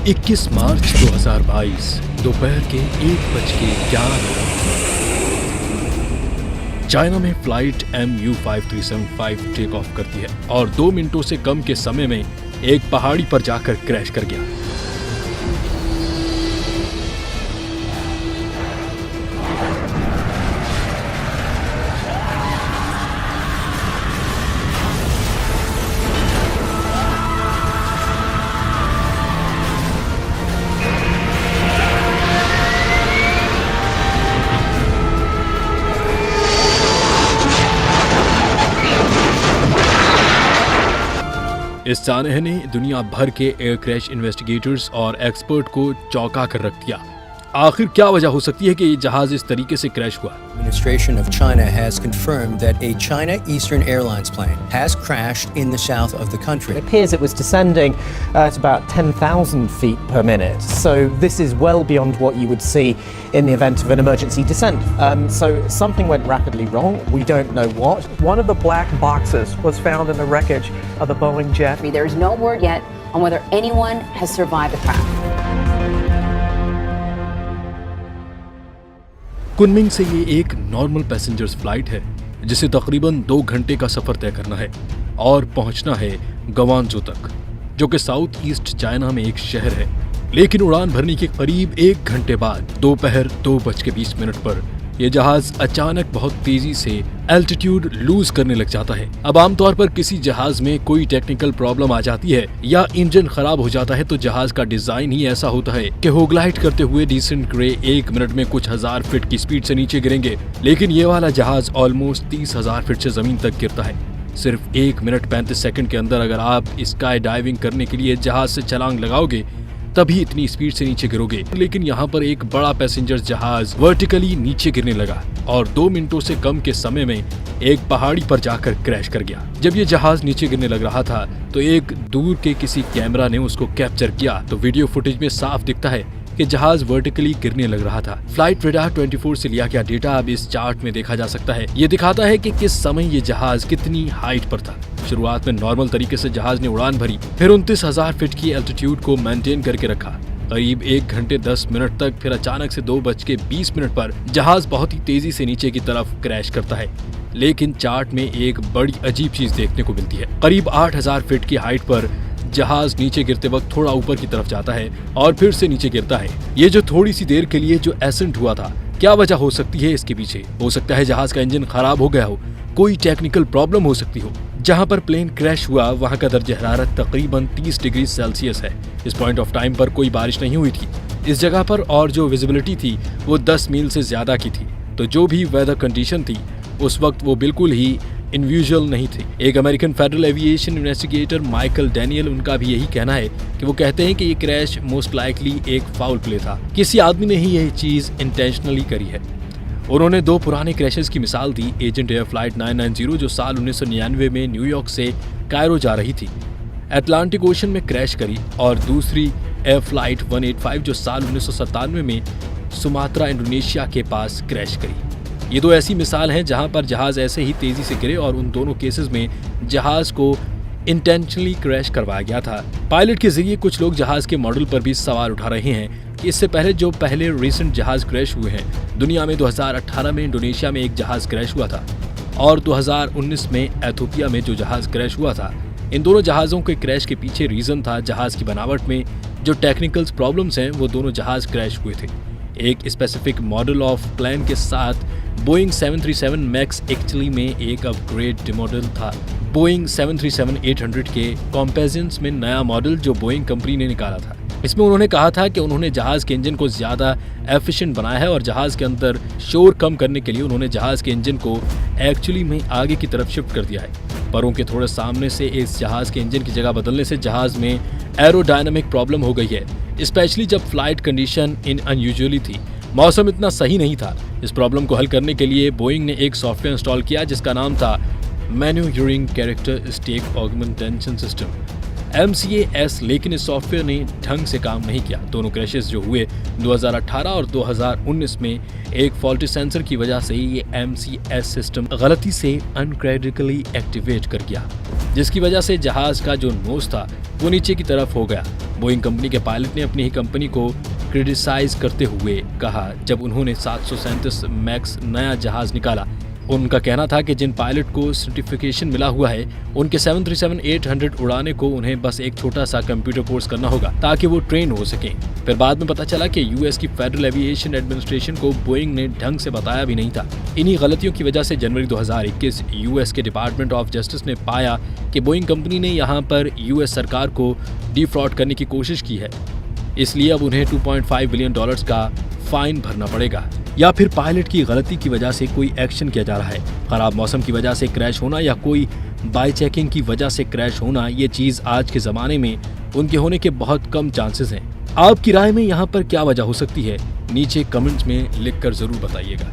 21 मार्च 2022 दोपहर के 1:11 चाइना में फ्लाइट MU5375 टेक ऑफ करती है और 2 मिनटों से कम के समय में एक पहाड़ी पर जाकर क्रैश कर गया। इस सानहे ने दुनिया भर के एयर क्रैश इन्वेस्टिगेटर्स और एक्सपर्ट को चौंका कर रख दिया। आखिर क्या वजह हो सकती है कि ये जहाज इस तरीके से क्रैश हुआ? Administration of China has confirmed that a China Eastern Airlines plane has crashed in the south of the country. It appears it was descending at about 10,000 feet per minute. So this is well beyond what you would see in the event of an emergency descent. So something went rapidly wrong. We don't know what. One of the black boxes was found in the wreckage of the Boeing jet. There is no word yet on whether anyone has survived the crash. Kunming से ये एक normal passengers flight है जिसे तकरीबन 2 घंटे का सफर तय करना है और पहुंचना है ग्वांगझू तक, जो कि साउथ ईस्ट चाइना में एक शहर है। लेकिन उड़ान भरने के करीब 1 घंटे बाद दोपहर 2:20 पर यह जहाज अचानक बहुत तेजी से एल्टीट्यूड लूज करने लग जाता है। अब आमतौर पर किसी जहाज में कोई टेक्निकल प्रॉब्लम आ जाती है या इंजन खराब हो जाता है तो जहाज का डिजाइन ही ऐसा होता है कि होग्लाइट करते हुए डिसेंट करे 1 मिनट में कुछ हजार फीट की स्पीड से नीचे गिरेंगे, लेकिन ये वाला जहाज ऑलमोस्ट 30,000 फीट से जमीन तक गिरता है। सिर्फ 1 मिनट 35 सेकंड के अंदर अगर आप स्काई डाइविंग करने के लिए जहाज से छलांग लगाओगे तभी इतनी स्पीड से नीचे गिरोगे। लेकिन यहाँ पर एक बड़ा पैसेंजर जहाज वर्टिकली नीचे गिरने लगा और 2 मिनटों से कम के समय में एक पहाड़ी पर जाकर क्रैश कर गया। जब ये जहाज नीचे गिरने लग रहा था तो एक दूर के किसी कैमरा ने उसको कैप्चर किया तो वीडियो फुटेज में साफ दिखता है कि जहाज वर्टिकली गिरने लग रहा था। फ्लाइट रेडार 24 से लिया गया डेटा अब इस चार्ट में देखा जा सकता है। ये दिखाता है कि किस समय ये जहाज कितनी हाइट पर था। शुरुआत में नॉर्मल तरीके से जहाज ने उड़ान भरी, फिर 29,000 फीट की एल्टीट्यूड को मेंटेन करके रखा करीब 1 घंटे 10 मिनट तक। फिर अचानक से 2:20 पर जहाज बहुत ही तेजी से नीचे की तरफ क्रैश करता है। लेकिन चार्ट में एक बड़ी अजीब चीज देखने को मिलती है। करीब 8,000 फीट की हाइट पर जहाज नीचे गिरते वक्त थोड़ा ऊपर की तरफ जाता है और फिर से नीचे गिरता है। ये जो थोड़ी सी देर के लिए जो एसेंट हुआ था, क्या वजह हो सकती है इसके पीछे? हो सकता है जहाज का इंजन खराब हो गया हो, कोई टेक्निकल प्रॉब्लम हो सकती हो। जहां पर प्लेन क्रैश हुआ वहां का दर्जा हरारत तकरीबन 30 डिग्री सेल्सियस है। इस पॉइंट ऑफ टाइम पर कोई बारिश नहीं हुई थी इस जगह पर और जो विजिबिलिटी थी वो 10 मील से ज्यादा की थी। तो जो भी वेदर कंडीशन थी उस वक्त वो बिल्कुल ही इनयूजुअल नहीं थी। एक American federal aviation investigator Michael Daniel, उनका भी यही कहना है कि वो कहते हैं कि ये क्रैश मोस्ट लाइकली एक फाउल प्ले था। किसी आदमी ने ही यह चीज इंटेंशनली करी है। उन्होंने 2 पुराने क्रैशेस की मिसाल दी। एजेंट एयर फ्लाइट 990 जो साल 1999 में न्यूयॉर्क से कायरो जा रही थी, अटलांटिक ओशन में क्रैश करी, और दूसरी एयर फ्लाइट 185 जो साल 1997 में सुमात्रा इंडोनेशिया के पास क्रैश करी। ये 2 ऐसी मिसाल हैं जहां पर जहाज ऐसे ही तेजी से गिरे और उन दोनों केसेस में जहाज को इंटेंशनली क्रैश करवाया गया था। पायलट के जरिए कुछ लोग जहाज के मॉडल पर भी सवाल उठा रहे हैं कि इससे पहले जो रिसेंट जहाज क्रैश हुए हैं दुनिया में 2018 में इंडोनेशिया में एक जहाज क्रैश हुआ था और 2019 में एथियोपिया में जो जहाज क्रैश हुआ था, इन दोनों जहाज़ों के क्रैश के पीछे रीज़न था जहाज की बनावट में जो टेक्निकल प्रॉब्लम्स हैं। वो दोनों जहाज क्रैश हुए थे। एक स्पेसिफिक मॉडल ऑफ प्लेन के साथ बोइंग 737 मैक्स एक्चुअली में एक अपग्रेड मॉडल था। बोइंग 737-800 के कंपैरिजन में नया मॉडल जो बोइंग कंपनी ने निकाला था। इसमें उन्होंने कहा था कि उन्होंने जहाज के इंजन को ज़्यादा एफिशिएंट बनाया है और जहाज के अंदर शोर कम करने के लिए उन्होंने जहाज के इंजन को एक्चुअली में आगे की तरफ शिफ्ट कर दिया है। परों के थोड़े सामने से इस जहाज के इंजन की जगह बदलने से जहाज में एरोडायनामिक प्रॉब्लम हो गई है, स्पेशली जब फ्लाइट कंडीशन अनयूजुअली थी। मौसम इतना सही नहीं था। इस प्रॉब्लम को हल करने के लिए बोइंग ने एक सॉफ्टवेयर इंस्टॉल किया जिसका नाम था manoeuvring characteristics augmentation system MCAS, लेकिन इस सॉफ्टवेयर ने ढंग से काम नहीं किया। दोनों क्रैशेस जो हुए 2018 और 2019 में एक फॉल्टी सेंसर की वजह से ये MCAS सिस्टम गलती से अनक्रिटिकली एक्टिवेट कर गया, जिसकी वजह से जहाज का जो नोज था वो नीचे की तरफ हो गया। बोइंग कंपनी के पायलट ने अपनी ही कंपनी को क्रिटिसाइज करते हुए कहा जब उन्होंने 737 मैक्स नया जहाज निकाला। उनका कहना था कि जिन पायलट को सर्टिफिकेशन मिला हुआ है उनके 737-800 उड़ाने को उन्हें बस एक छोटा सा कंप्यूटर कोर्स करना होगा ताकि वो ट्रेन हो सकें। फिर बाद में पता चला कि यूएस की फेडरल एविएशन एडमिनिस्ट्रेशन को बोइंग ने ढंग से बताया भी नहीं था। इन्हीं गलतियों की वजह से जनवरी 2021 यूएस के डिपार्टमेंट ऑफ जस्टिस ने पाया कि बोइंग कंपनी ने यहाँ पर यूएस सरकार को डिफ्रॉड करने की कोशिश की है, इसलिए अब उन्हें $2.5 बिलियन का फाइन भरना पड़ेगा। या फिर पायलट की गलती की वजह से कोई एक्शन किया जा रहा है, खराब मौसम की वजह से क्रैश होना या कोई बाई चेकिंग की वजह से क्रैश होना, ये चीज आज के जमाने में उनके होने के बहुत कम चांसेस हैं। आपकी राय में यहाँ पर क्या वजह हो सकती है, नीचे कमेंट्स में लिखकर जरूर बताइएगा।